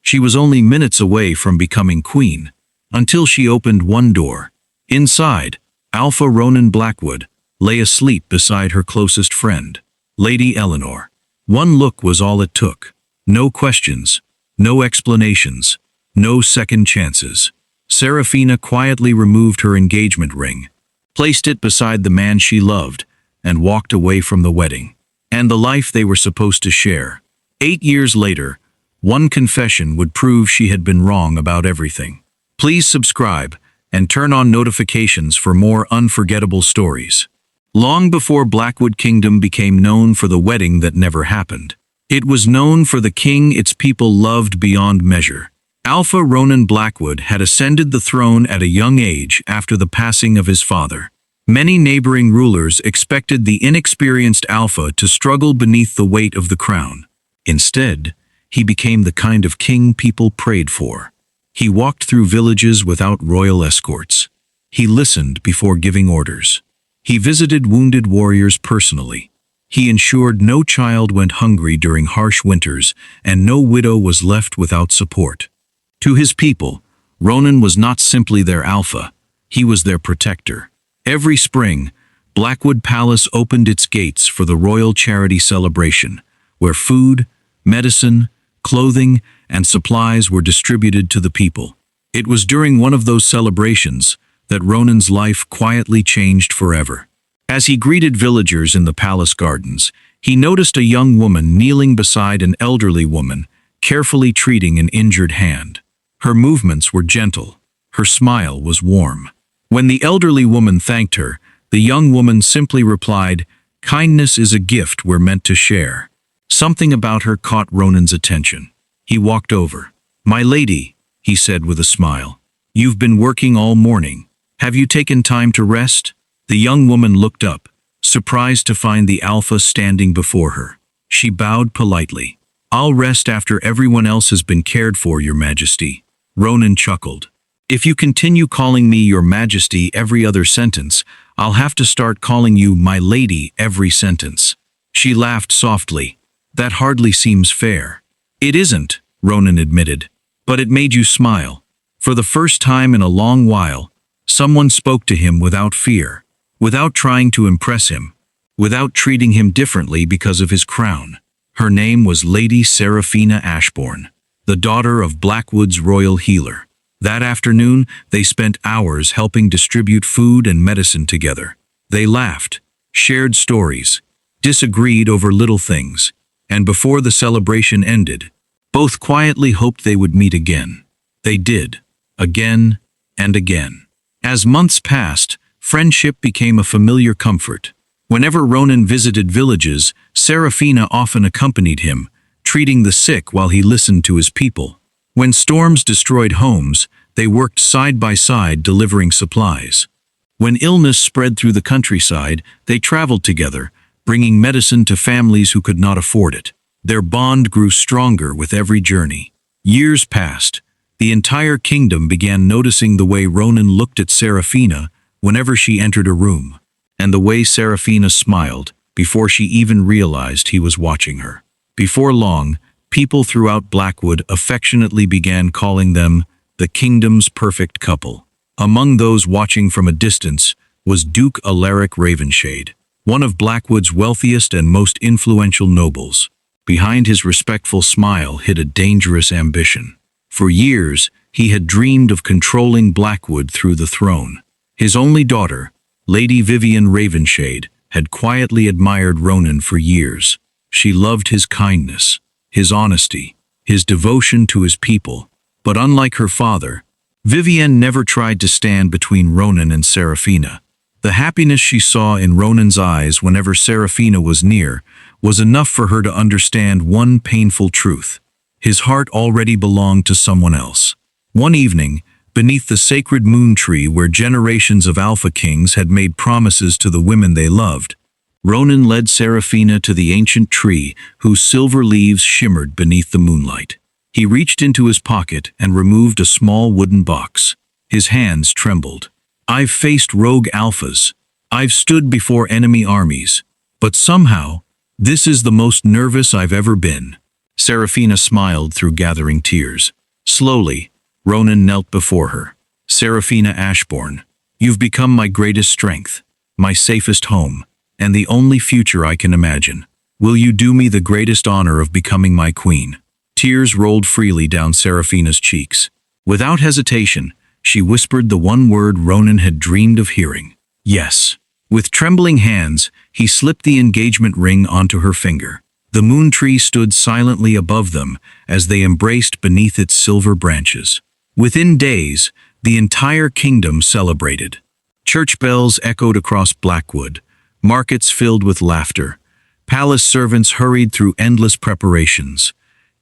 She was only minutes away from becoming queen, until she opened one door. Inside, Alpha Ronan Blackwood lay asleep beside her closest friend, Lady Eleanor. One look was all it took. No questions, no explanations, no second chances. Seraphina quietly removed her engagement ring, placed it beside the man she loved, and walked away from the wedding and the life they were supposed to share. 8 years later, one confession would prove she had been wrong about everything. Please subscribe and turn on notifications for more unforgettable stories. Long before Blackwood Kingdom became known for the wedding that never happened, it was known for the king its people loved beyond measure. Alpha Ronan Blackwood had ascended the throne at a young age after the passing of his father. Many neighboring rulers expected the inexperienced Alpha to struggle beneath the weight of the crown. Instead, he became the kind of king people prayed for. He walked through villages without royal escorts. He listened before giving orders. He visited wounded warriors personally. He ensured no child went hungry during harsh winters, and no widow was left without support. To his people, Ronan was not simply their Alpha, he was their protector. Every spring, Blackwood Palace opened its gates for the royal charity celebration, where food, medicine, clothing, and supplies were distributed to the people. It was during one of those celebrations that Ronan's life quietly changed forever. As he greeted villagers in the palace gardens, he noticed a young woman kneeling beside an elderly woman, carefully treating an injured hand. Her movements were gentle. Her smile was warm. When the elderly woman thanked her, the young woman simply replied, "Kindness is a gift we're meant to share." Something about her caught Ronan's attention. He walked over. "My lady," he said with a smile, "you've been working all morning. Have you taken time to rest?" The young woman looked up, surprised to find the Alpha standing before her. She bowed politely. "I'll rest after everyone else has been cared for, Your Majesty." Ronan chuckled. "If you continue calling me Your Majesty every other sentence, I'll have to start calling you My Lady every sentence." She laughed softly. "That hardly seems fair." "It isn't," Ronan admitted, "but it made you smile." For the first time in a long while, someone spoke to him without fear, without trying to impress him, without treating him differently because of his crown. Her name was Lady Seraphina Ashbourne, the daughter of Blackwood's royal healer. That afternoon, they spent hours helping distribute food and medicine together. They laughed, shared stories, disagreed over little things, and before the celebration ended, both quietly hoped they would meet again. They did, again and again. As months passed, friendship became a familiar comfort. Whenever Ronan visited villages, Seraphina often accompanied him, treating the sick while he listened to his people. When storms destroyed homes, they worked side by side delivering supplies. When illness spread through the countryside, they traveled together, bringing medicine to families who could not afford it. Their bond grew stronger with every journey. Years passed. The entire kingdom began noticing the way Ronan looked at Seraphina whenever she entered a room, and the way Seraphina smiled before she even realized he was watching her. Before long, people throughout Blackwood affectionately began calling them the kingdom's perfect couple. Among those watching from a distance was Duke Alaric Ravenshade, one of Blackwood's wealthiest and most influential nobles. Behind his respectful smile hid a dangerous ambition. For years, he had dreamed of controlling Blackwood through the throne. His only daughter, Lady Vivian Ravenshade, had quietly admired Ronan for years. She loved his kindness, his honesty, his devotion to his people. But unlike her father, Vivienne never tried to stand between Ronan and Seraphina. The happiness she saw in Ronan's eyes whenever Seraphina was near was enough for her to understand one painful truth. His heart already belonged to someone else. One evening, beneath the sacred moon tree where generations of Alpha Kings had made promises to the women they loved, Ronan led Seraphina to the ancient tree whose silver leaves shimmered beneath the moonlight. He reached into his pocket and removed a small wooden box. His hands trembled. "I've faced rogue Alphas. I've stood before enemy armies. But somehow, this is the most nervous I've ever been." Seraphina smiled through gathering tears. Slowly, Ronan knelt before her. Seraphina Ashbourne, you've become my greatest strength, my safest home, and the only future I can imagine. Will you do me the greatest honor of becoming my queen? Tears rolled freely down Seraphina's cheeks. Without hesitation, she whispered the one word Ronan had dreamed of hearing. Yes. With trembling hands, he slipped the engagement ring onto her finger. The moon tree stood silently above them as they embraced beneath its silver branches. Within days, the entire kingdom celebrated. Church bells echoed across Blackwood, markets filled with laughter. Palace servants hurried through endless preparations.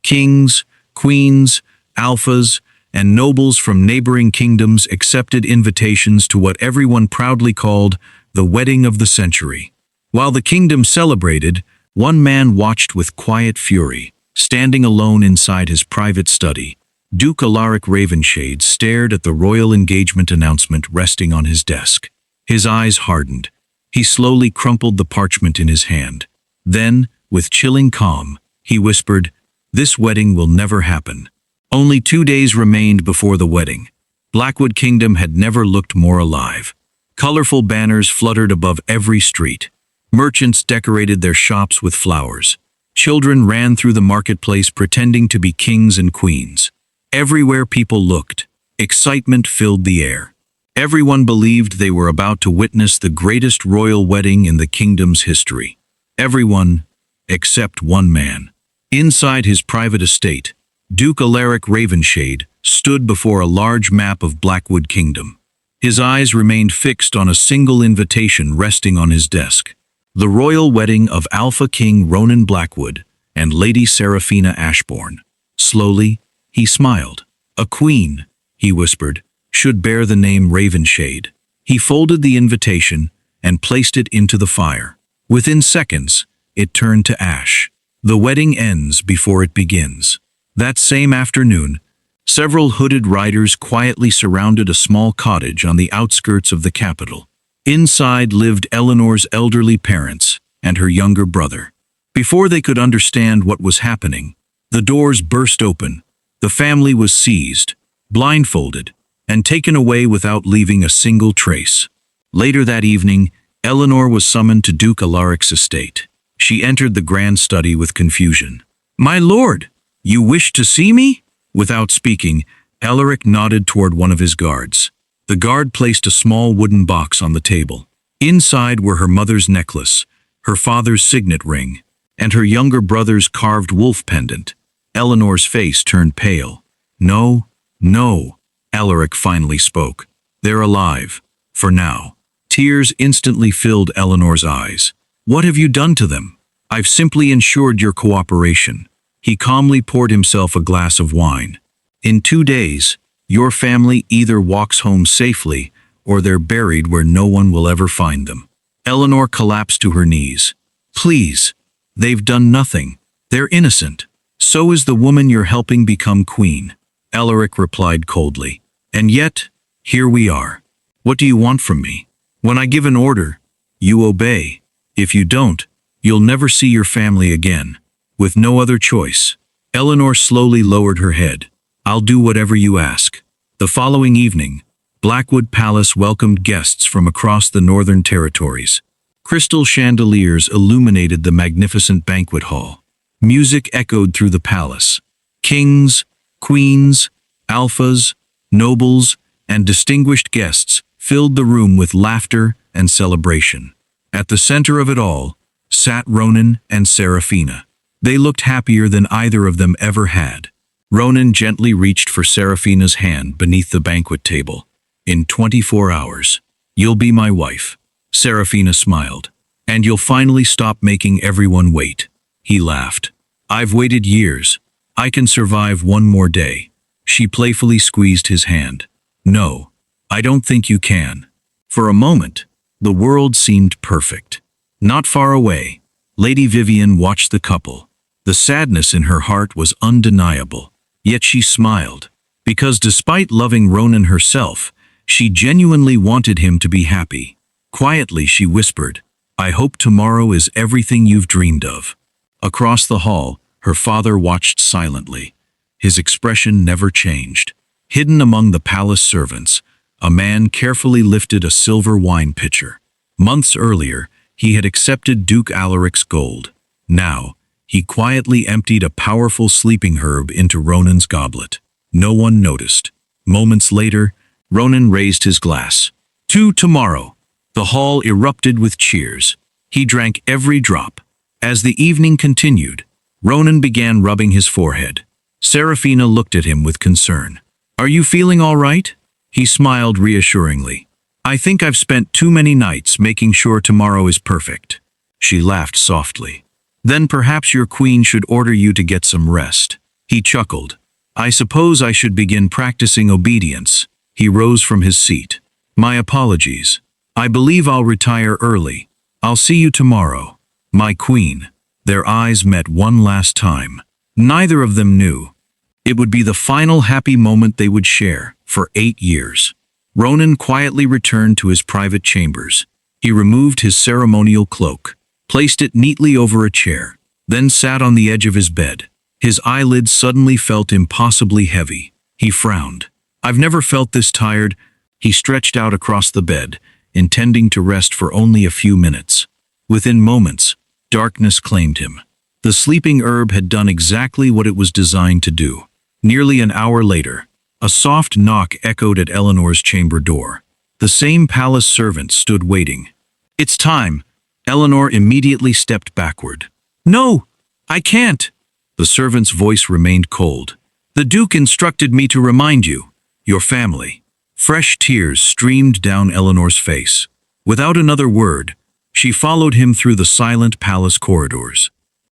Kings, queens, alphas, and nobles from neighboring kingdoms accepted invitations to what everyone proudly called the wedding of the century. While the kingdom celebrated, one man watched with quiet fury. Standing alone inside his private study, Duke Alaric Ravenshade stared at the royal engagement announcement resting on his desk. His eyes hardened. He slowly crumpled the parchment in his hand. Then, with chilling calm, he whispered, "This wedding will never happen." Only 2 days remained before the wedding. Blackwood Kingdom had never looked more alive. Colorful banners fluttered above every street. Merchants decorated their shops with flowers. Children ran through the marketplace pretending to be kings and queens. Everywhere people looked, excitement filled the air. Everyone believed they were about to witness the greatest royal wedding in the kingdom's history. Everyone, except one man. Inside his private estate, Duke Alaric Ravenshade stood before a large map of Blackwood Kingdom. His eyes remained fixed on a single invitation resting on his desk. The royal wedding of Alpha King Ronan Blackwood and Lady Seraphina Ashbourne. Slowly, he smiled. "A queen," he whispered, "should bear the name Ravenshade." He folded the invitation and placed it into the fire. Within seconds, it turned to ash. The wedding ends before it begins. That same afternoon, several hooded riders quietly surrounded a small cottage on the outskirts of the capital. Inside lived Eleanor's elderly parents and her younger brother. Before they could understand what was happening, the doors burst open. The family was seized, blindfolded, and taken away without leaving a single trace. Later that evening, Eleanor was summoned to Duke Alaric's estate. She entered the grand study with confusion. "My lord, you wish to see me?" Without speaking, Alaric nodded toward one of his guards. The guard placed a small wooden box on the table. Inside were her mother's necklace, her father's signet ring, and her younger brother's carved wolf pendant. Eleanor's face turned pale. "No, no," Alaric finally spoke. "They're alive, for now." Tears instantly filled Eleanor's eyes. "What have you done to them?" "I've simply ensured your cooperation." He calmly poured himself a glass of wine. "In 2 days, your family either walks home safely or they're buried where no one will ever find them." Eleanor collapsed to her knees. "Please, they've done nothing. They're innocent. So is the woman you're helping become queen," Alaric replied coldly. "And yet, here we are. What do you want from me? When I give an order, you obey. If you don't, you'll never see your family again." With no other choice, Eleanor slowly lowered her head. "I'll do whatever you ask." The following evening, Blackwood Palace welcomed guests from across the Northern Territories. Crystal chandeliers illuminated the magnificent banquet hall. Music echoed through the palace. Kings, queens, alphas, nobles, and distinguished guests filled the room with laughter and celebration. At the center of it all sat Ronan and Seraphina. They looked happier than either of them ever had. Ronan gently reached for Seraphina's hand beneath the banquet table. "In 24 hours, you'll be my wife." Seraphina smiled. "And you'll finally stop making everyone wait." He laughed. "I've waited years. I can survive one more day." She playfully squeezed his hand. "No, I don't think you can." For a moment, the world seemed perfect. Not far away, Lady Vivian watched the couple. The sadness in her heart was undeniable. Yet she smiled, because despite loving Ronan herself, she genuinely wanted him to be happy. Quietly she whispered, "I hope tomorrow is everything you've dreamed of." Across the hall, her father watched silently. His expression never changed. Hidden among the palace servants, a man carefully lifted a silver wine pitcher. Months earlier, he had accepted Duke Alaric's gold. Now, he quietly emptied a powerful sleeping herb into Ronan's goblet. No one noticed. Moments later, Ronan raised his glass. "To tomorrow." The hall erupted with cheers. He drank every drop. As the evening continued, Ronan began rubbing his forehead. Seraphina looked at him with concern. "Are you feeling all right?" He smiled reassuringly. "I think I've spent too many nights making sure tomorrow is perfect." She laughed softly. "Then perhaps your queen should order you to get some rest." He chuckled. "I suppose I should begin practicing obedience." He rose from his seat. "My apologies. I believe I'll retire early. I'll see you tomorrow, my queen." Their eyes met one last time. Neither of them knew. It would be the final happy moment they would share for 8 years. Ronan quietly returned to his private chambers. He removed his ceremonial cloak, placed it neatly over a chair, then sat on the edge of his bed. His eyelids suddenly felt impossibly heavy. He frowned. "I've never felt this tired." He stretched out across the bed, intending to rest for only a few minutes. Within moments, darkness claimed him. The sleeping herb had done exactly what it was designed to do. Nearly an hour later, a soft knock echoed at Eleanor's chamber door. The same palace servant stood waiting. "It's time." Eleanor immediately stepped backward. "No, I can't." The servant's voice remained cold. "The Duke instructed me to remind you. Your family." Fresh tears streamed down Eleanor's face. Without another word, she followed him through the silent palace corridors.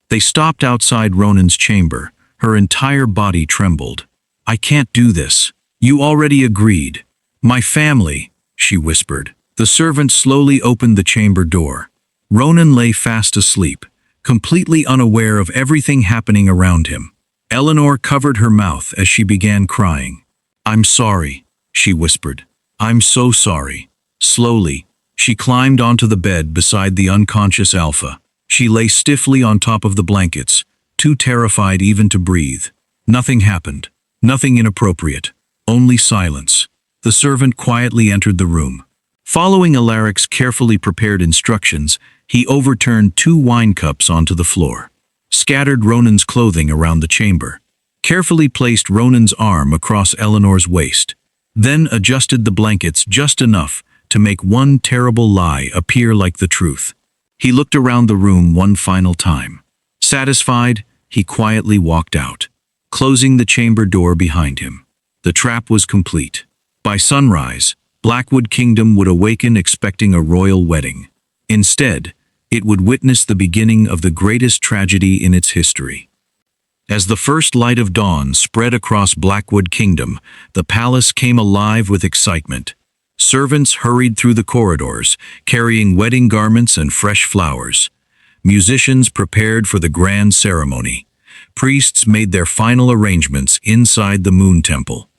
They stopped outside Ronan's chamber. Her entire body trembled. "I can't do this. You already agreed." "My family," she whispered. The servant slowly opened the chamber door. Ronan lay fast asleep, completely unaware of everything happening around him. Eleanor covered her mouth as she began crying. "I'm sorry," she whispered. "I'm so sorry." Slowly, she climbed onto the bed beside the unconscious Alpha. She lay stiffly on top of the blankets, too terrified even to breathe. Nothing happened. Nothing inappropriate. Only silence. The servant quietly entered the room. Following Alaric's carefully prepared instructions, he overturned 2 wine cups onto the floor, scattered Ronan's clothing around the chamber, carefully placed Ronan's arm across Eleanor's waist, then adjusted the blankets just enough to make one terrible lie appear like the truth. He looked around the room one final time. Satisfied, he quietly walked out, closing the chamber door behind him. The trap was complete. By sunrise, Blackwood Kingdom would awaken expecting a royal wedding. Instead, it would witness the beginning of the greatest tragedy in its history. As the first light of dawn spread across Blackwood Kingdom, the palace came alive with excitement. Servants hurried through the corridors, carrying wedding garments and fresh flowers. Musicians prepared for the grand ceremony. Priests made their final arrangements inside the Moon Temple.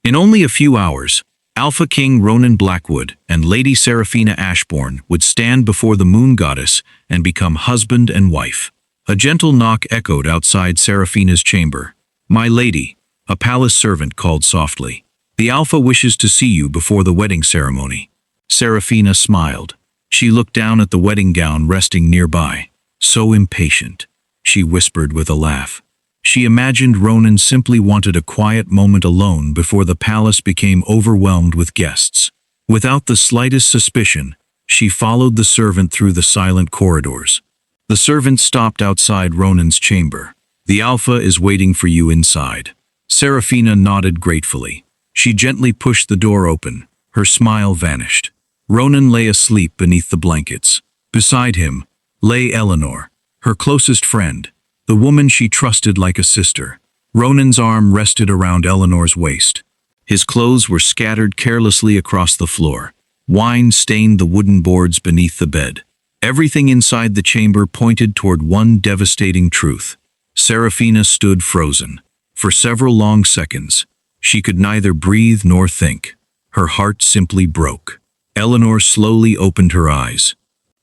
In only a few hours, Alpha King Ronan Blackwood and Lady Seraphina Ashbourne would stand before the Moon Goddess and become husband and wife. A gentle knock echoed outside Seraphina's chamber. "My lady," a palace servant called softly. "The Alpha wishes to see you before the wedding ceremony." Seraphina smiled. She looked down at the wedding gown resting nearby. "So impatient," she whispered with a laugh. She imagined Ronan simply wanted a quiet moment alone before the palace became overwhelmed with guests. Without the slightest suspicion, she followed the servant through the silent corridors. The servant stopped outside Ronan's chamber. "The Alpha is waiting for you inside." Seraphina nodded gratefully. She gently pushed the door open. Her smile vanished. Ronan lay asleep beneath the blankets. Beside him lay Eleanor, her closest friend, the woman she trusted like a sister. Ronan's arm rested around Eleanor's waist. His clothes were scattered carelessly across the floor. Wine stained the wooden boards beneath the bed. Everything inside the chamber pointed toward one devastating truth. Seraphina stood frozen. For several long seconds, she could neither breathe nor think. Her heart simply broke. Eleanor slowly opened her eyes.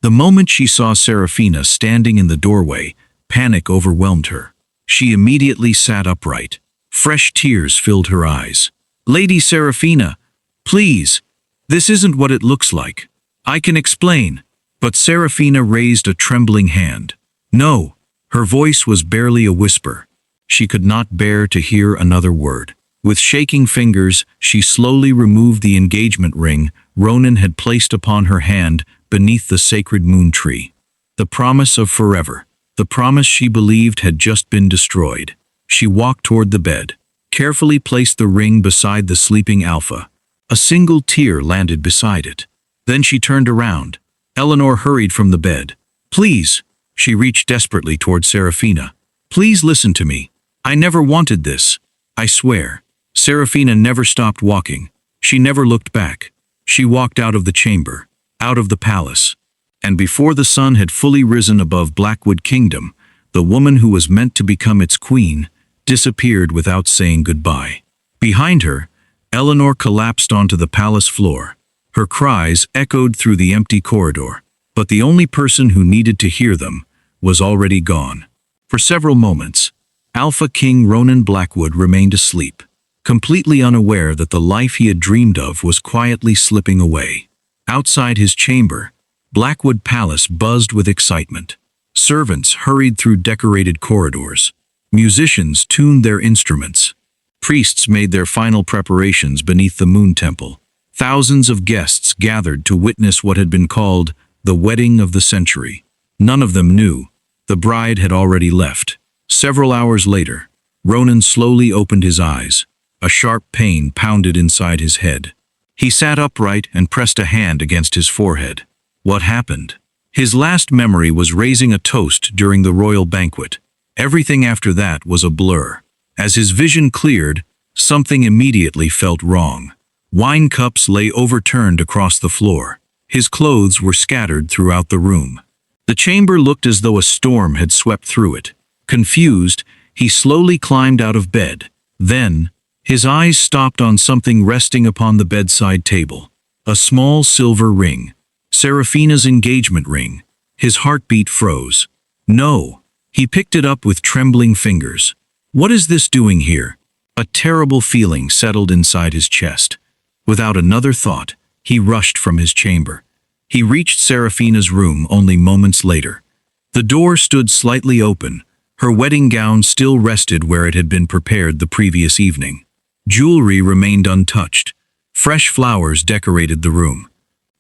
The moment she saw Seraphina standing in the doorway, panic overwhelmed her. She immediately sat upright. Fresh tears filled her eyes. "Lady Seraphina, please, this isn't what it looks like. I can explain." But Seraphina raised a trembling hand. "No." Her voice was barely a whisper. She could not bear to hear another word. With shaking fingers, she slowly removed the engagement ring Ronan had placed upon her hand beneath the sacred moon tree. The promise of forever. The promise she believed had just been destroyed. She walked toward the bed, carefully placed the ring beside the sleeping Alpha. A single tear landed beside it. Then she turned around. Eleanor hurried from the bed. "Please," she reached desperately toward Seraphina. "Please listen to me. I never wanted this. I swear." Seraphina never stopped walking. She never looked back. She walked out of the chamber, out of the palace. And before the sun had fully risen above Blackwood Kingdom, the woman who was meant to become its queen disappeared without saying goodbye. Behind her, Eleanor collapsed onto the palace floor. Her cries echoed through the empty corridor, but the only person who needed to hear them was already gone. For several moments, Alpha King Ronan Blackwood remained asleep, completely unaware that the life he had dreamed of was quietly slipping away. Outside his chamber, Blackwood Palace buzzed with excitement. Servants hurried through decorated corridors. Musicians tuned their instruments. Priests made their final preparations beneath the Moon Temple. Thousands of guests gathered to witness what had been called the wedding of the century. None of them knew. The bride had already left. Several hours later, Ronan slowly opened his eyes. A sharp pain pounded inside his head. He sat upright and pressed a hand against his forehead. What happened? His last memory was raising a toast during the royal banquet. Everything after that was a blur. As his vision cleared, something immediately felt wrong. Wine cups lay overturned across the floor. His clothes were scattered throughout the room. The chamber looked as though a storm had swept through it. Confused, he slowly climbed out of bed. Then, his eyes stopped on something resting upon the bedside table. A small silver ring. Seraphina's engagement ring. His heartbeat froze. "No." He picked it up with trembling fingers. "What is this doing here?" A terrible feeling settled inside his chest. Without another thought, he rushed from his chamber. He reached Seraphina's room only moments later. The door stood slightly open. Her wedding gown still rested where it had been prepared the previous evening. Jewelry remained untouched. Fresh flowers decorated the room.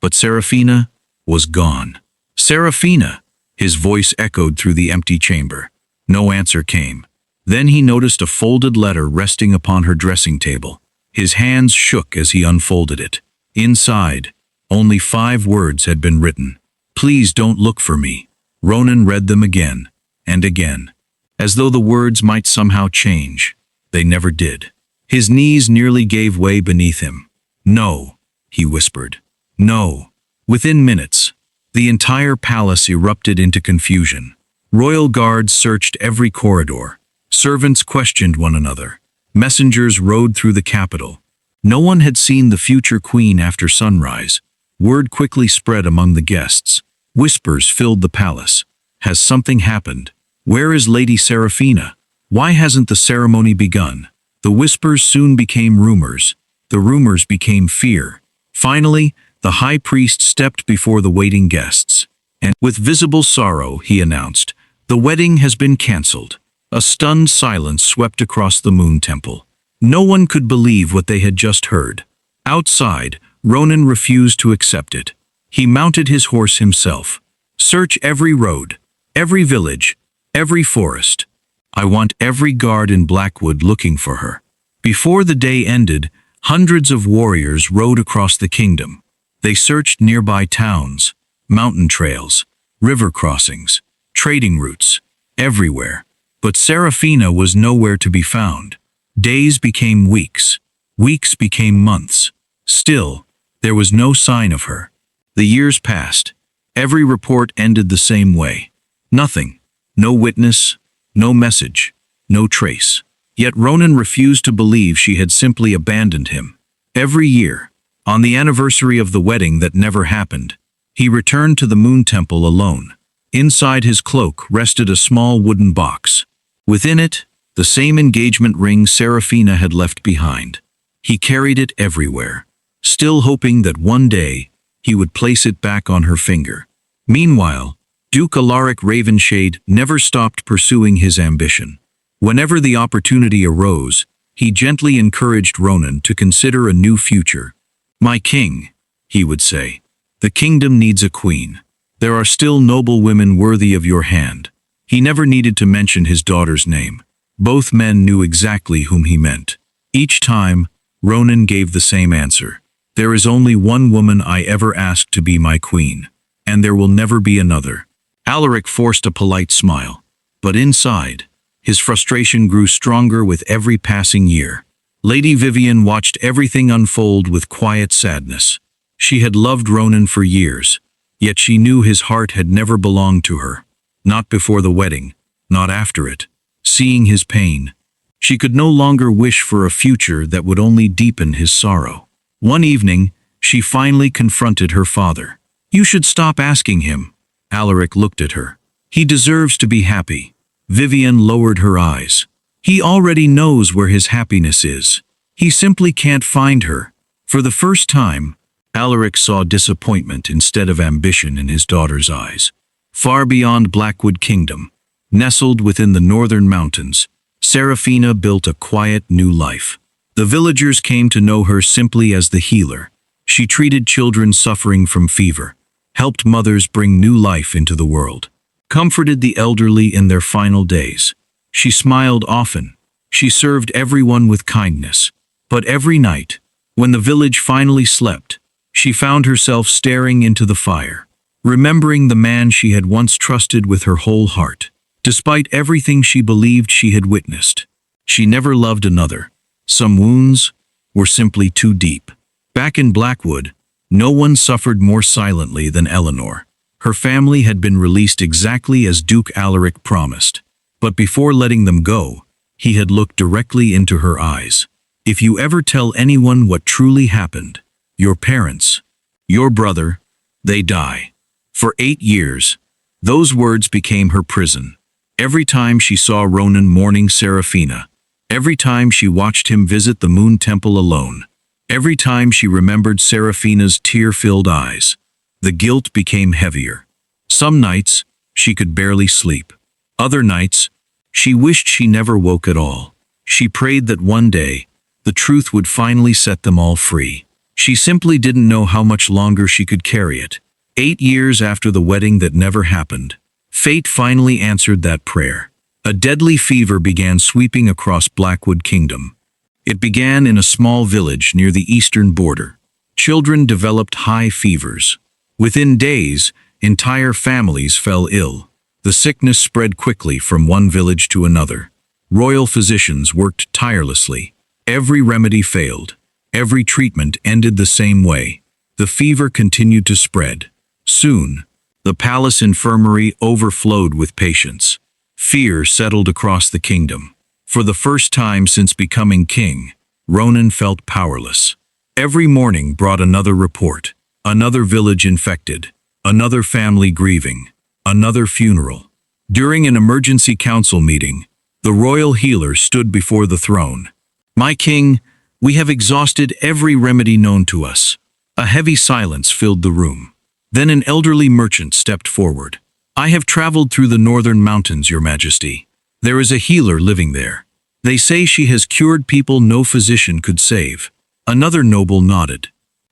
But Seraphina was gone. "Seraphina!" His voice echoed through the empty chamber. No answer came. Then he noticed a folded letter resting upon her dressing table. His hands shook as he unfolded it. Inside, only 5 words had been written. "Please don't look for me." Ronan read them again and again, as though the words might somehow change. They never did. His knees nearly gave way beneath him. "No," he whispered. "No." Within minutes, the entire palace erupted into confusion. Royal guards searched every corridor. Servants questioned one another. Messengers rode through the capital. No one had seen the future queen after sunrise. Word quickly spread among the guests. Whispers filled the palace. Has something happened? Where is Lady Seraphina? Why hasn't the ceremony begun? The whispers soon became rumors. The rumors became fear. Finally, the high priest stepped before the waiting guests. And with visible sorrow, he announced, "The wedding has been cancelled." A stunned silence swept across the Moon Temple. No one could believe what they had just heard. Outside, Ronan refused to accept it. He mounted his horse himself. "Search every road, every village, every forest. I want every guard in Blackwood looking for her." Before the day ended, hundreds of warriors rode across the kingdom. They searched nearby towns, mountain trails, river crossings, trading routes, everywhere. But Seraphina was nowhere to be found. Days became weeks. Weeks became months. Still, there was no sign of her. The years passed. Every report ended the same way. Nothing. No witness, no message, no trace. Yet Ronan refused to believe she had simply abandoned him. Every year, on the anniversary of the wedding that never happened, he returned to the Moon Temple alone. Inside his cloak rested a small wooden box. Within it, the same engagement ring Seraphina had left behind. He carried it everywhere, still hoping that one day he would place it back on her finger. Meanwhile, Duke Alaric Ravenshade never stopped pursuing his ambition. Whenever the opportunity arose, he gently encouraged Ronan to consider a new future. "My king," he would say, "the kingdom needs a queen. There are still noble women worthy of your hand." He never needed to mention his daughter's name. Both men knew exactly whom he meant. Each time, Ronan gave the same answer. "There is only one woman I ever asked to be my queen, and there will never be another." Alaric forced a polite smile, but inside, his frustration grew stronger with every passing year. Lady Vivian watched everything unfold with quiet sadness. She had loved Ronan for years, yet she knew his heart had never belonged to her. Not before the wedding, not after it. Seeing his pain, she could no longer wish for a future that would only deepen his sorrow. One evening, she finally confronted her father. "You should stop asking him." Alaric looked at her. "He deserves to be happy." Vivian lowered her eyes. "He already knows where his happiness is. He simply can't find her." For the first time, Alaric saw disappointment instead of ambition in his daughter's eyes. Far beyond Blackwood Kingdom, nestled within the northern mountains, Seraphina built a quiet new life. The villagers came to know her simply as the healer. She treated children suffering from fever, helped mothers bring new life into the world, comforted the elderly in their final days. She smiled often. She served everyone with kindness. But every night, when the village finally slept, she found herself staring into the fire, remembering the man she had once trusted with her whole heart. Despite everything she believed she had witnessed, she never loved another. Some wounds were simply too deep. Back in Blackwood, no one suffered more silently than Eleanor. Her family had been released exactly as Duke Alaric promised. But before letting them go, he had looked directly into her eyes. "If you ever tell anyone what truly happened, your parents, your brother, they die." For 8 years, those words became her prison. Every time she saw Ronan mourning Seraphina, every time she watched him visit the Moon Temple alone, every time she remembered Seraphina's tear-filled eyes, the guilt became heavier. Some nights, she could barely sleep. Other nights, she wished she never woke at all. She prayed that one day, the truth would finally set them all free. She simply didn't know how much longer she could carry it. 8 years after the wedding that never happened, fate finally answered that prayer. A deadly fever began sweeping across Blackwood Kingdom. It began in a small village near the eastern border. Children developed high fevers. Within days, entire families fell ill. The sickness spread quickly from one village to another. Royal physicians worked tirelessly. Every remedy failed. Every treatment ended the same way. The fever continued to spread. Soon, the palace infirmary overflowed with patients. Fear settled across the kingdom. For the first time since becoming king, Ronan felt powerless. Every morning brought another report. Another village infected. Another family grieving. Another funeral. During an emergency council meeting, the royal healer stood before the throne. "My king, we have exhausted every remedy known to us." A heavy silence filled the room. Then an elderly merchant stepped forward. "I have traveled through the northern mountains, Your Majesty. There is a healer living there. They say she has cured people no physician could save." Another noble nodded.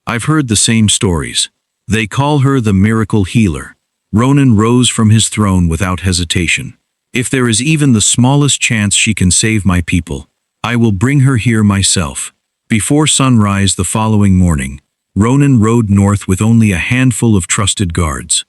"I've heard the same stories. They call her the miracle healer." Ronan rose from his throne without hesitation. "If there is even the smallest chance she can save my people, I will bring her here myself." Before sunrise the following morning, Ronan rode north with only a handful of trusted guards.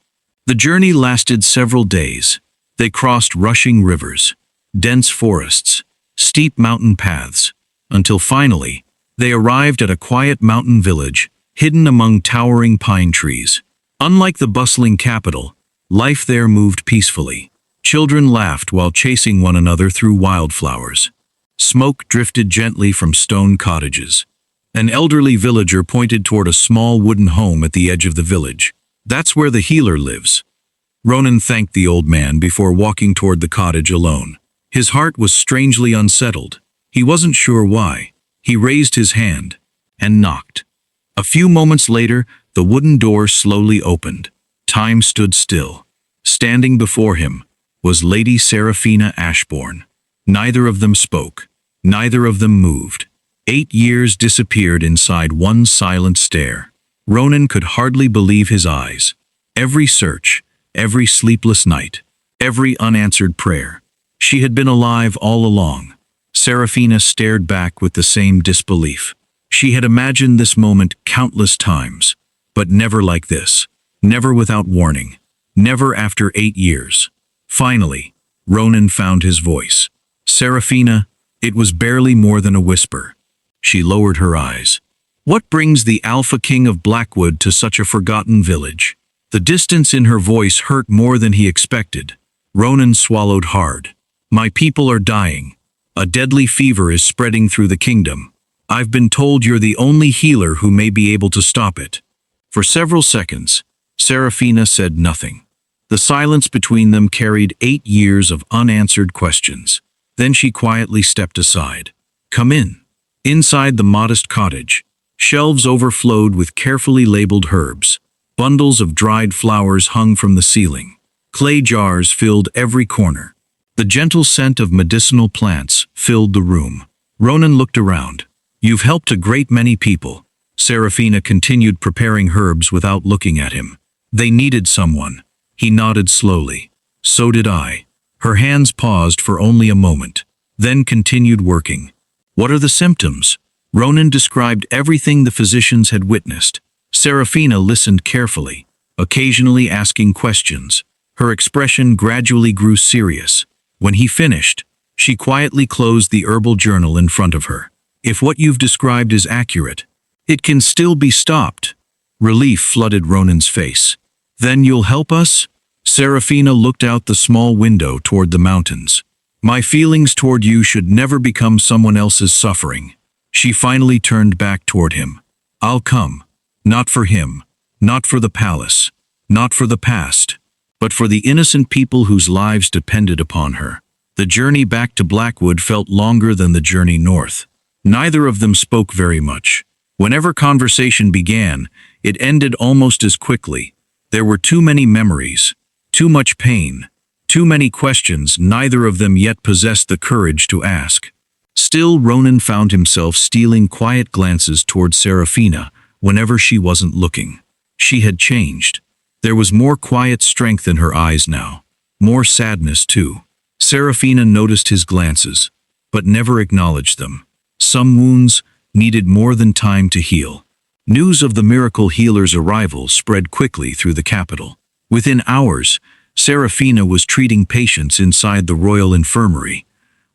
The journey lasted several days. They crossed rushing rivers, dense forests, steep mountain paths, until finally, they arrived at a quiet mountain village, hidden among towering pine trees. Unlike the bustling capital, life there moved peacefully. Children laughed while chasing one another through wildflowers. Smoke drifted gently from stone cottages. An elderly villager pointed toward a small wooden home at the edge of the village. "That's where the healer lives." Ronan thanked the old man before walking toward the cottage alone. His heart was strangely unsettled. He wasn't sure why. He raised his hand and knocked. A few moments later, the wooden door slowly opened. Time stood still. Standing before him was Lady Seraphina Ashbourne. Neither of them spoke. Neither of them moved. 8 years disappeared inside one silent stare. Ronan could hardly believe his eyes. Every search, every sleepless night, every unanswered prayer. She had been alive all along. Seraphina stared back with the same disbelief. She had imagined this moment countless times, but never like this. Never without warning. Never after 8 years. Finally, Ronan found his voice. "Seraphina," it was barely more than a whisper. She lowered her eyes. "What brings the Alpha King of Blackwood to such a forgotten village?" The distance in her voice hurt more than he expected. Ronan swallowed hard. "My people are dying. A deadly fever is spreading through the kingdom. I've been told you're the only healer who may be able to stop it." For several seconds, Seraphina said nothing. The silence between them carried 8 years of unanswered questions. Then she quietly stepped aside. "Come in." Inside the modest cottage, shelves overflowed with carefully labeled herbs. Bundles of dried flowers hung from the ceiling. Clay jars filled every corner. The gentle scent of medicinal plants filled the room. Ronan looked around. "You've helped a great many people." Seraphina continued preparing herbs without looking at him. "They needed someone." He nodded slowly. "So did I." Her hands paused for only a moment, then continued working. "What are the symptoms?" Ronan described everything the physicians had witnessed. Seraphina listened carefully, occasionally asking questions. Her expression gradually grew serious. When he finished, she quietly closed the herbal journal in front of her. "If what you've described is accurate, it can still be stopped." Relief flooded Ronan's face. "Then you'll help us?" Seraphina looked out the small window toward the mountains. "My feelings toward you should never become someone else's suffering." She finally turned back toward him. "I'll come. Not for him. Not for the palace. Not for the past. But for the innocent people whose lives depended upon her." The journey back to Blackwood felt longer than the journey north. Neither of them spoke very much. Whenever conversation began, it ended almost as quickly. There were too many memories, too much pain, too many questions neither of them yet possessed the courage to ask. Still, Ronan found himself stealing quiet glances toward Seraphina whenever she wasn't looking. She had changed. There was more quiet strength in her eyes now. More sadness, too. Seraphina noticed his glances, but never acknowledged them. Some wounds needed more than time to heal. News of the miracle healer's arrival spread quickly through the capital. Within hours, Seraphina was treating patients inside the royal infirmary,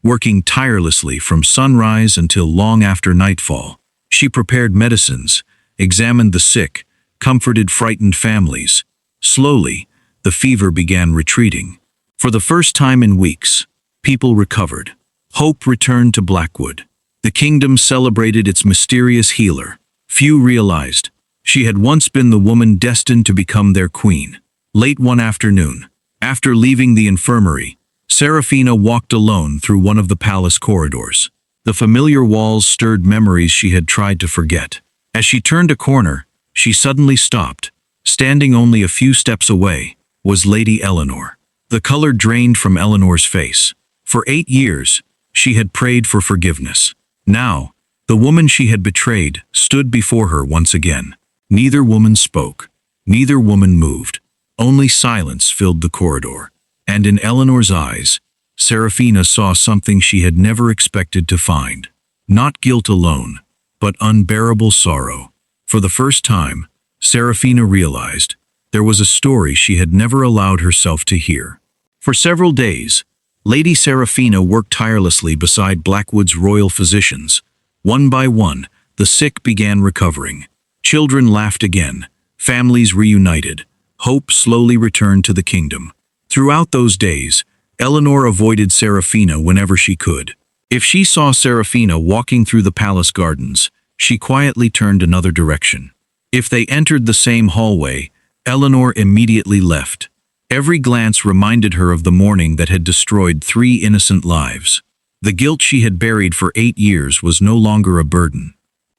working tirelessly from sunrise until long after nightfall. She prepared medicines, examined the sick, comforted frightened families. Slowly, the fever began retreating. For the first time in weeks, people recovered. Hope returned to Blackwood. The kingdom celebrated its mysterious healer. Few realized she had once been the woman destined to become their queen. Late one afternoon, after leaving the infirmary, Seraphina walked alone through one of the palace corridors. The familiar walls stirred memories she had tried to forget. As she turned a corner, she suddenly stopped. Standing only a few steps away was Lady Eleanor. The color drained from Eleanor's face. For 8 years, she had prayed for forgiveness. Now, the woman she had betrayed stood before her once again. Neither woman spoke. Neither woman moved. Only silence filled the corridor. And in Eleanor's eyes, Seraphina saw something she had never expected to find. Not guilt alone, but unbearable sorrow. For the first time, Seraphina realized there was a story she had never allowed herself to hear. For several days, Lady Seraphina worked tirelessly beside Blackwood's royal physicians. One by one, the sick began recovering. Children laughed again. Families reunited. Hope slowly returned to the kingdom. Throughout those days, Eleanor avoided Seraphina whenever she could. If she saw Seraphina walking through the palace gardens, she quietly turned another direction. If they entered the same hallway, Eleanor immediately left. Every glance reminded her of the morning that had destroyed 3 innocent lives. The guilt she had buried for 8 years was no longer a burden.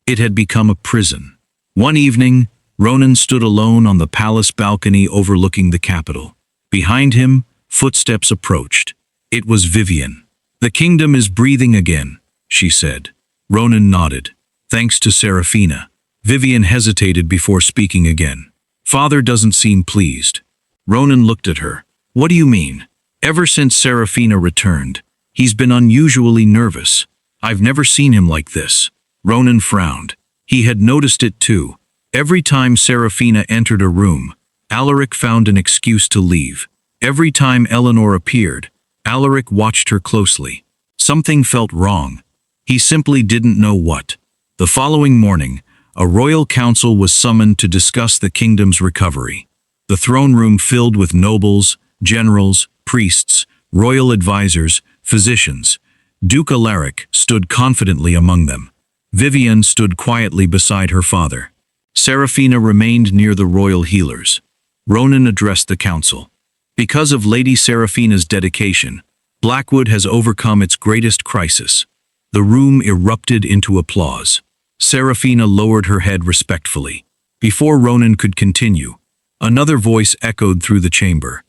It had become a prison. One evening, Ronan stood alone on the palace balcony overlooking the capital. Behind him, footsteps approached. It was Vivian. "The kingdom is breathing again," she said. Ronan nodded. "Thanks to Seraphina." Vivian hesitated before speaking again. "Father doesn't seem pleased." Ronan looked at her. "What do you mean?" "Ever since Seraphina returned, he's been unusually nervous. I've never seen him like this." Ronan frowned. He had noticed it too. Every time Seraphina entered a room, Alaric found an excuse to leave. Every time Eleanor appeared, Alaric watched her closely. Something felt wrong. He simply didn't know what. The following morning, a royal council was summoned to discuss the kingdom's recovery. The throne room filled with nobles, generals, priests, royal advisors, physicians. Duke Alaric stood confidently among them. Vivian stood quietly beside her father. Seraphina remained near the royal healers. Ronan addressed the council. "Because of Lady Seraphina's dedication, Blackwood has overcome its greatest crisis." The room erupted into applause. Seraphina lowered her head respectfully. Before Ronan could continue, another voice echoed through the chamber.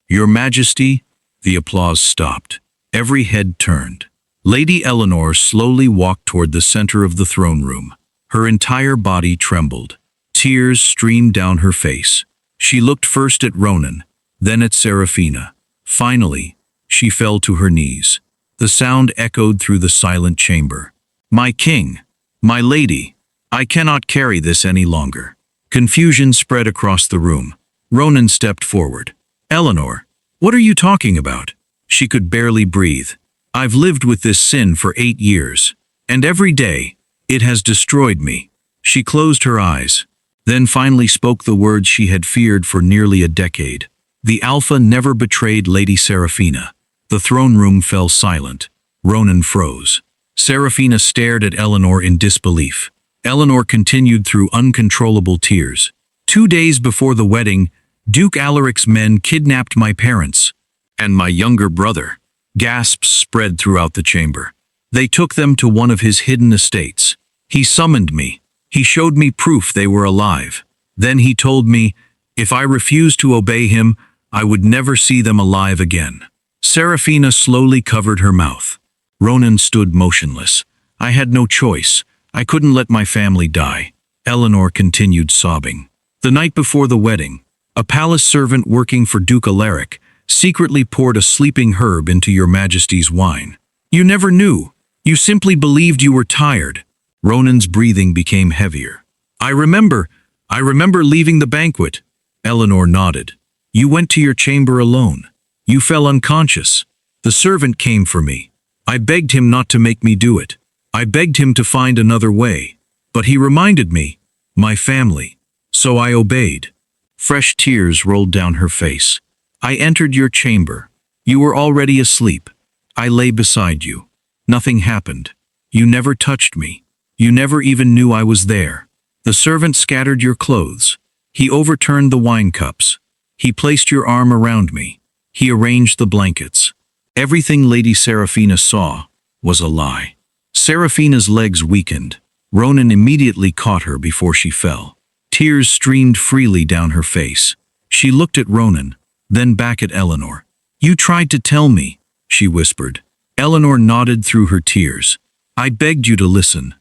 "Your Majesty." The applause stopped. Every head turned. Lady Eleanor slowly walked toward the center of the throne room. Her entire body trembled. Tears streamed down her face. She looked first at Ronan, then at Seraphina. Finally, she fell to her knees. The sound echoed through the silent chamber. "My king, my lady, I cannot carry this any longer." Confusion spread across the room. Ronan stepped forward. "Eleanor, what are you talking about?" She could barely breathe. "I've lived with this sin for 8 years, and every day, it has destroyed me." She closed her eyes, then finally spoke the words she had feared for nearly a decade. The Alpha never betrayed Lady Seraphina. The throne room fell silent. Ronan froze. Seraphina stared at Eleanor in disbelief. Eleanor continued through uncontrollable tears. "2 days before the wedding, Duke Alaric's men kidnapped my parents and my younger brother." Gasps spread throughout the chamber. "They took them to one of his hidden estates. He summoned me. He showed me proof they were alive. Then he told me, if I refused to obey him, I would never see them alive again." Seraphina slowly covered her mouth. Ronan stood motionless. "I had no choice. I couldn't let my family die." Eleanor continued sobbing. "The night before the wedding, a palace servant working for Duke Alaric secretly poured a sleeping herb into your Majesty's wine. You never knew. You simply believed you were tired." Ronan's breathing became heavier. I remember leaving the banquet." Eleanor nodded. "You went to your chamber alone. You fell unconscious. The servant came for me. I begged him not to make me do it. I begged him to find another way. But he reminded me, my family. So I obeyed." Fresh tears rolled down her face. "I entered your chamber. You were already asleep. I lay beside you. Nothing happened. You never touched me. You never even knew I was there. The servant scattered your clothes. He overturned the wine cups. He placed your arm around me. He arranged the blankets. Everything Lady Seraphina saw was a lie." Seraphina's legs weakened. Ronan immediately caught her before she fell. Tears streamed freely down her face. She looked at Ronan, then back at Eleanor. "You tried to tell me," she whispered. Eleanor nodded through her tears. "I begged you to listen.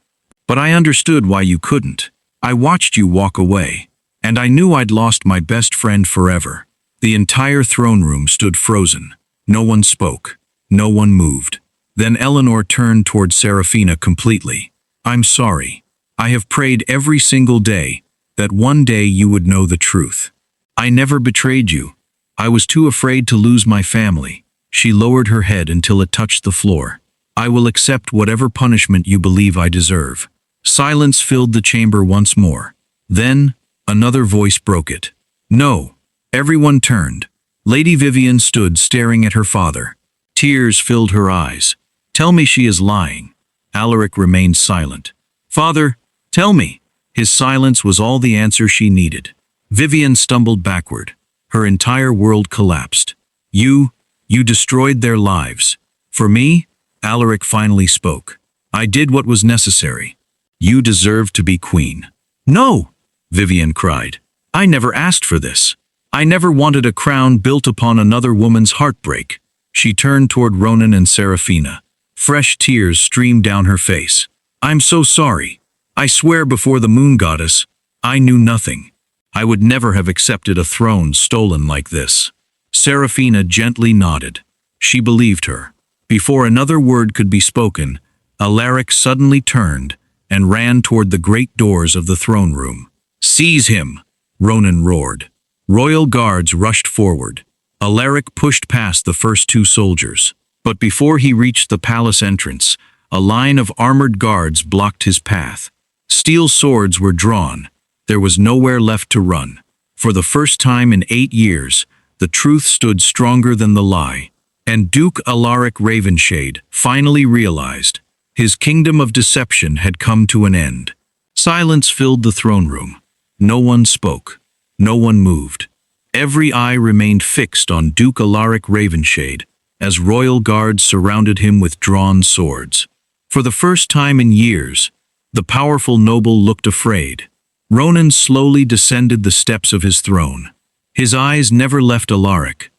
But I understood why you couldn't. I watched you walk away, and I knew I'd lost my best friend forever." The entire throne room stood frozen. No one spoke. No one moved. Then Eleanor turned toward Seraphina completely. "I'm sorry. I have prayed every single day that one day you would know the truth. I never betrayed you. I was too afraid to lose my family." She lowered her head until it touched the floor. "I will accept whatever punishment you believe I deserve." Silence filled the chamber once more. Then, another voice broke it. "No." Everyone turned. Lady Vivian stood staring at her father. Tears filled her eyes. "Tell me she is lying." Alaric remained silent. "Father, tell me." His silence was all the answer she needed. Vivian stumbled backward. Her entire world collapsed. You destroyed their lives. For me, Alaric finally spoke. I did what was necessary. You deserve to be queen. No, Vivian cried. I never asked for this. I never wanted a crown built upon another woman's heartbreak. She turned toward Ronan and Seraphina. Fresh tears streamed down her face. I'm so sorry. I swear before the moon goddess, I knew nothing. I would never have accepted a throne stolen like this. Seraphina gently nodded. She believed her. Before another word could be spoken, Alaric suddenly turned and ran toward the great doors of the throne room. Seize him! Ronan roared. Royal guards rushed forward. Alaric pushed past the first two soldiers. But before he reached the palace entrance, a line of armored guards blocked his path. Steel swords were drawn. There was nowhere left to run. For the first time in 8 years, the truth stood stronger than the lie. And Duke Alaric Ravenshade finally realized his kingdom of deception had come to an end. Silence filled the throne room. No one spoke. No one moved. Every eye remained fixed on Duke Alaric Ravenshade as royal guards surrounded him with drawn swords. For the first time in years, the powerful noble looked afraid. Ronan slowly descended the steps of his throne. His eyes never left Alaric.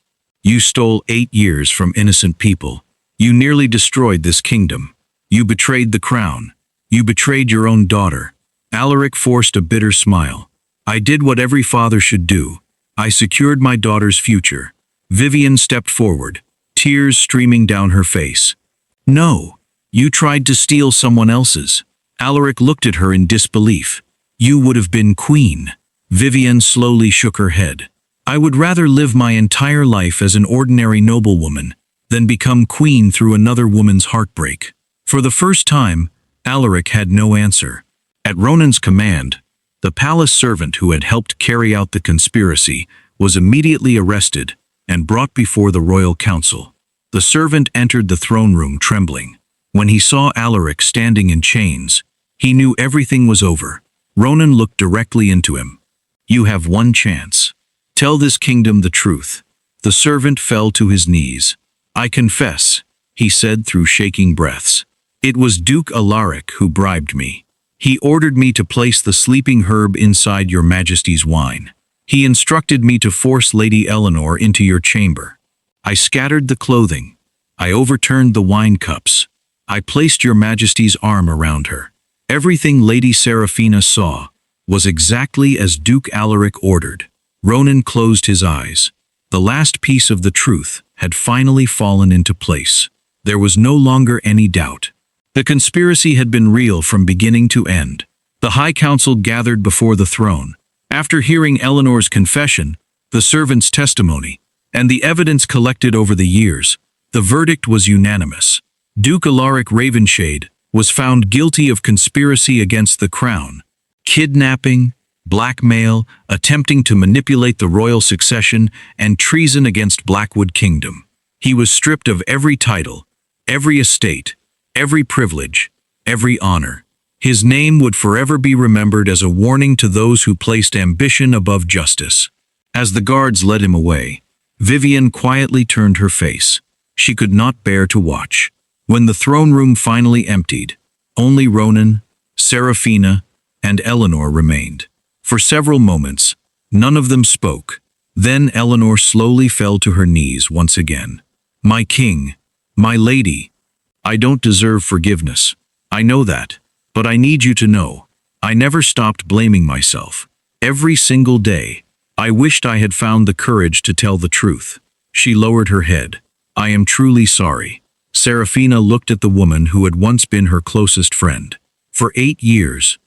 You stole 8 years from innocent people. You nearly destroyed this kingdom. You betrayed the crown. You betrayed your own daughter. Alaric forced a bitter smile. I did what every father should do. I secured my daughter's future. Vivian stepped forward, tears streaming down her face. No, you tried to steal someone else's. Alaric looked at her in disbelief. You would have been queen. Vivian slowly shook her head. I would rather live my entire life as an ordinary noblewoman than become queen through another woman's heartbreak. For the first time, Alaric had no answer. At Ronan's command, the palace servant who had helped carry out the conspiracy was immediately arrested and brought before the royal council. The servant entered the throne room trembling. When he saw Alaric standing in chains, he knew everything was over. Ronan looked directly into him. You have one chance. Tell this kingdom the truth. The servant fell to his knees. I confess, he said through shaking breaths. It was Duke Alaric who bribed me. He ordered me to place the sleeping herb inside your majesty's wine. He instructed me to force Lady Eleanor into your chamber. I scattered the clothing. I overturned the wine cups. I placed your majesty's arm around her. Everything Lady Seraphina saw was exactly as Duke Alaric ordered. Ronan closed his eyes. The last piece of the truth had finally fallen into place. There was no longer any doubt. The conspiracy had been real from beginning to end. The High Council gathered before the throne. After hearing Eleanor's confession, the servant's testimony, and the evidence collected over the years, the verdict was unanimous. Duke Alaric Ravenshade was found guilty of conspiracy against the crown, kidnapping, blackmail, attempting to manipulate the royal succession, and treason against Blackwood Kingdom. He was stripped of every title, every estate, every privilege, every honor. His name would forever be remembered as a warning to those who placed ambition above justice. As the guards led him away, Vivian quietly turned her face. She could not bear to watch. When the throne room finally emptied, only Ronan, Seraphina, and Eleanor remained. For several moments, none of them spoke. Then Eleanor slowly fell to her knees once again. My king, my lady, I don't deserve forgiveness. I know that. But I need you to know, I never stopped blaming myself. Every single day, I wished I had found the courage to tell the truth. She lowered her head. I am truly sorry. Seraphina looked at the woman who had once been her closest friend. For 8 years,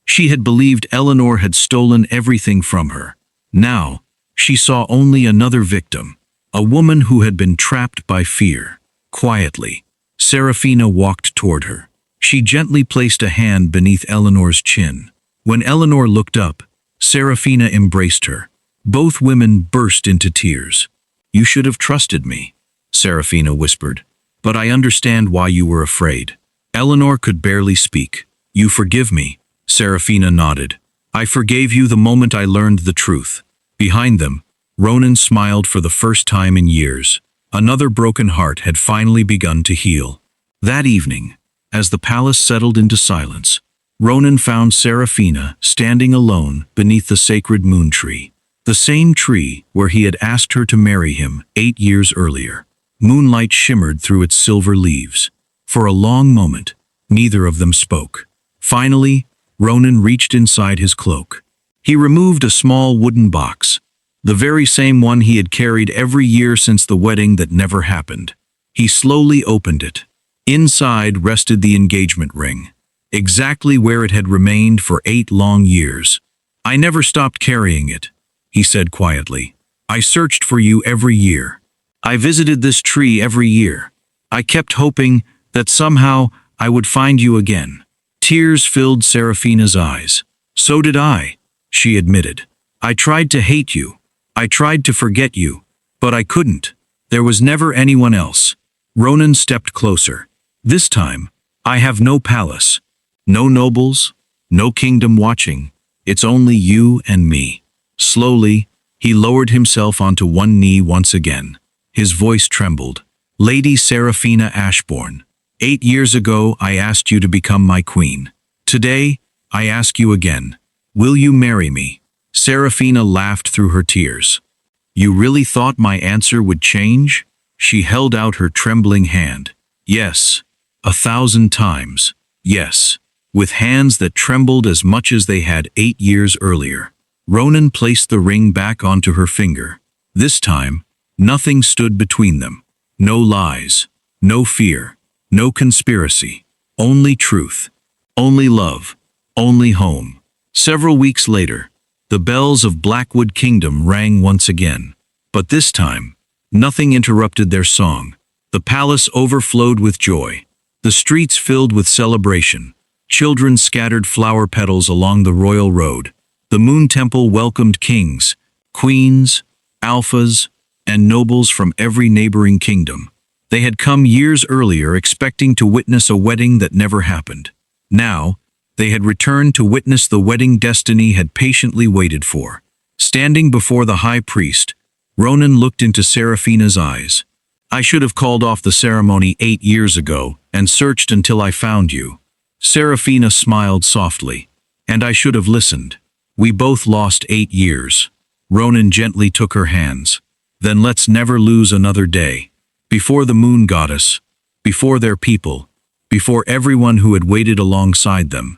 she had believed Eleanor had stolen everything from her. Now, she saw only another victim, a woman who had been trapped by fear. Quietly, Seraphina walked toward her. She gently placed a hand beneath Eleanor's chin. When Eleanor looked up, Seraphina embraced her. Both women burst into tears. You should have trusted me, Seraphina whispered. But I understand why you were afraid. Eleanor could barely speak. You forgive me, Seraphina nodded. I forgave you the moment I learned the truth. Behind them, Ronan smiled for the first time in years. Another broken heart had finally begun to heal. That evening, as the palace settled into silence, Ronan found Seraphina standing alone beneath the sacred moon tree. The same tree where he had asked her to marry him 8 years earlier. Moonlight shimmered through its silver leaves. For a long moment, neither of them spoke. Finally, Ronan reached inside his cloak. He removed a small wooden box, the very same one he had carried every year since the wedding that never happened. He slowly opened it. Inside rested the engagement ring, exactly where it had remained for 8 long years. "I never stopped carrying it," he said quietly. "I searched for you every year. I visited this tree every year. I kept hoping that somehow I would find you again." Tears filled Seraphina's eyes. "So did I," she admitted. "I tried to hate you. I tried to forget you, but I couldn't. There was never anyone else." Ronan stepped closer. "This time, I have no palace, no nobles, no kingdom watching. It's only you and me." Slowly, he lowered himself onto one knee once again. His voice trembled. "Lady Seraphina Ashbourne, 8 years ago I asked you to become my queen. Today, I ask you again. Will you marry me?" Seraphina laughed through her tears. "You really thought my answer would change?" She held out her trembling hand. "Yes, 1,000 times, yes," with hands that trembled as much as they had 8 years earlier. Ronan placed the ring back onto her finger. This time, nothing stood between them. No lies, no fear, no conspiracy. Only truth, only love, only home. Several weeks later, the bells of Blackwood Kingdom rang once again. But this time, nothing interrupted their song. The palace overflowed with joy. The streets filled with celebration. Children scattered flower petals along the royal road. The Moon Temple welcomed kings, queens, alphas, and nobles from every neighboring kingdom. They had come years earlier expecting to witness a wedding that never happened. Now, they had returned to witness the wedding destiny had patiently waited for. Standing before the high priest, Ronan looked into Seraphina's eyes. "I should have called off the ceremony 8 years ago and searched until I found you." Seraphina smiled softly. "And I should have listened. We both lost 8 years." Ronan gently took her hands. "Then let's never lose another day. Before the moon goddess, before their people, before everyone who had waited alongside them."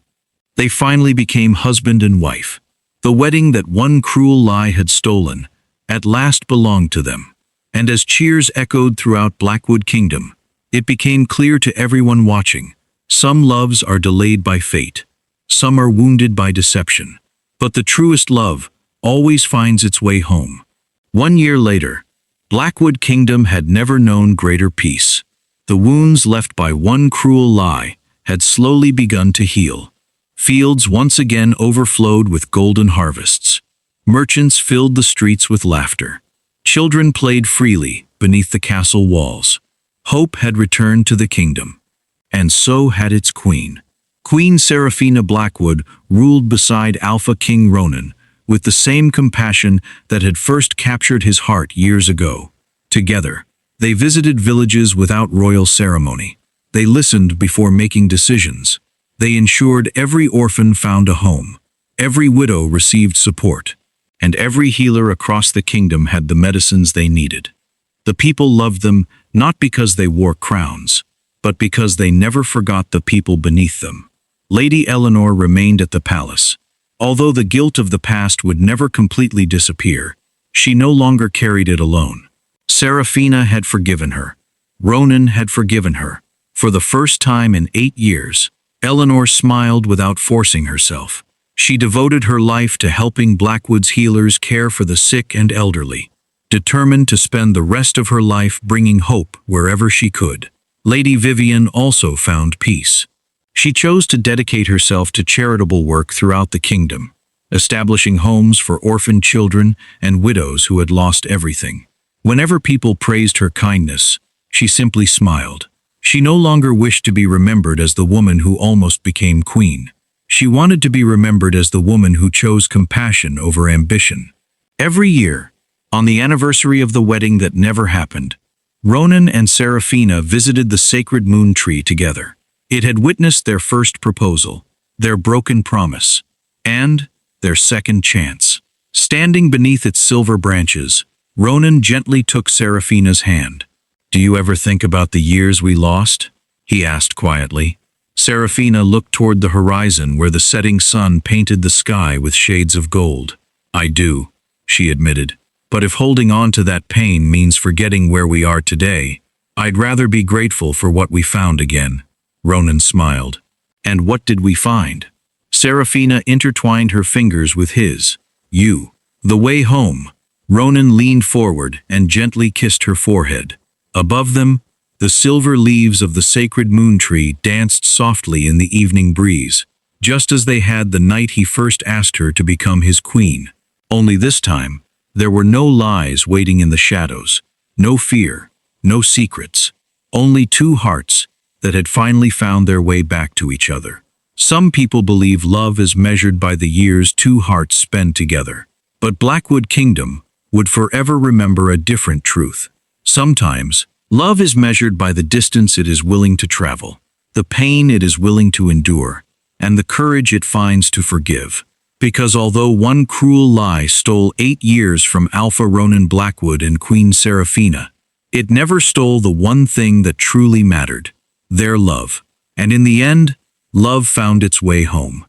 They finally became husband and wife. The wedding that one cruel lie had stolen at last belonged to them. And as cheers echoed throughout Blackwood Kingdom, it became clear to everyone watching. Some loves are delayed by fate. Some are wounded by deception. But the truest love always finds its way home. 1 year later, Blackwood Kingdom had never known greater peace. The wounds left by one cruel lie had slowly begun to heal. Fields once again overflowed with golden harvests. Merchants filled the streets with laughter. Children played freely beneath the castle walls. Hope had returned to the kingdom. And so had its queen. Queen Seraphina Blackwood ruled beside Alpha King Ronan with the same compassion that had first captured his heart years ago. Together, they visited villages without royal ceremony. They listened before making decisions. They ensured every orphan found a home. Every widow received support. And every healer across the kingdom had the medicines they needed. The people loved them not because they wore crowns, but because they never forgot the people beneath them. Lady Eleanor remained at the palace. Although the guilt of the past would never completely disappear, she no longer carried it alone. Seraphina had forgiven her. Ronan had forgiven her. For the first time in 8 years, Eleanor smiled without forcing herself. She devoted her life to helping Blackwood's healers care for the sick and elderly, determined to spend the rest of her life bringing hope wherever she could. Lady Vivian also found peace. She chose to dedicate herself to charitable work throughout the kingdom, establishing homes for orphaned children and widows who had lost everything. Whenever people praised her kindness, she simply smiled. She no longer wished to be remembered as the woman who almost became queen. She wanted to be remembered as the woman who chose compassion over ambition. Every year, On the anniversary of the wedding that never happened, Ronan and Seraphina visited the sacred moon tree together. It had witnessed their first proposal, their broken promise, and their second chance. Standing beneath its silver branches, Ronan gently took Seraphina's hand. "Do you ever think about the years we lost?" he asked quietly. Seraphina looked toward the horizon where the setting sun painted the sky with shades of gold. "I do," she admitted. "But if holding on to that pain means forgetting where we are today, I'd rather be grateful for what we found again." Ronan smiled. "And what did we find?" Seraphina intertwined her fingers with his. "You." The way home. Ronan leaned forward and gently kissed her forehead. Above them, the silver leaves of the sacred moon tree danced softly in the evening breeze, just as they had the night he first asked her to become his queen. Only this time, there were no lies waiting in the shadows, no fear, no secrets, only two hearts that had finally found their way back to each other. Some people believe love is measured by the years two hearts spend together, but Blackwood Kingdom would forever remember a different truth. Sometimes, love is measured by the distance it is willing to travel, the pain it is willing to endure, and the courage it finds to forgive. Because although one cruel lie stole 8 years from Alpha Ronan Blackwood and Queen Seraphina, it never stole the one thing that truly mattered, their love. And in the end, love found its way home.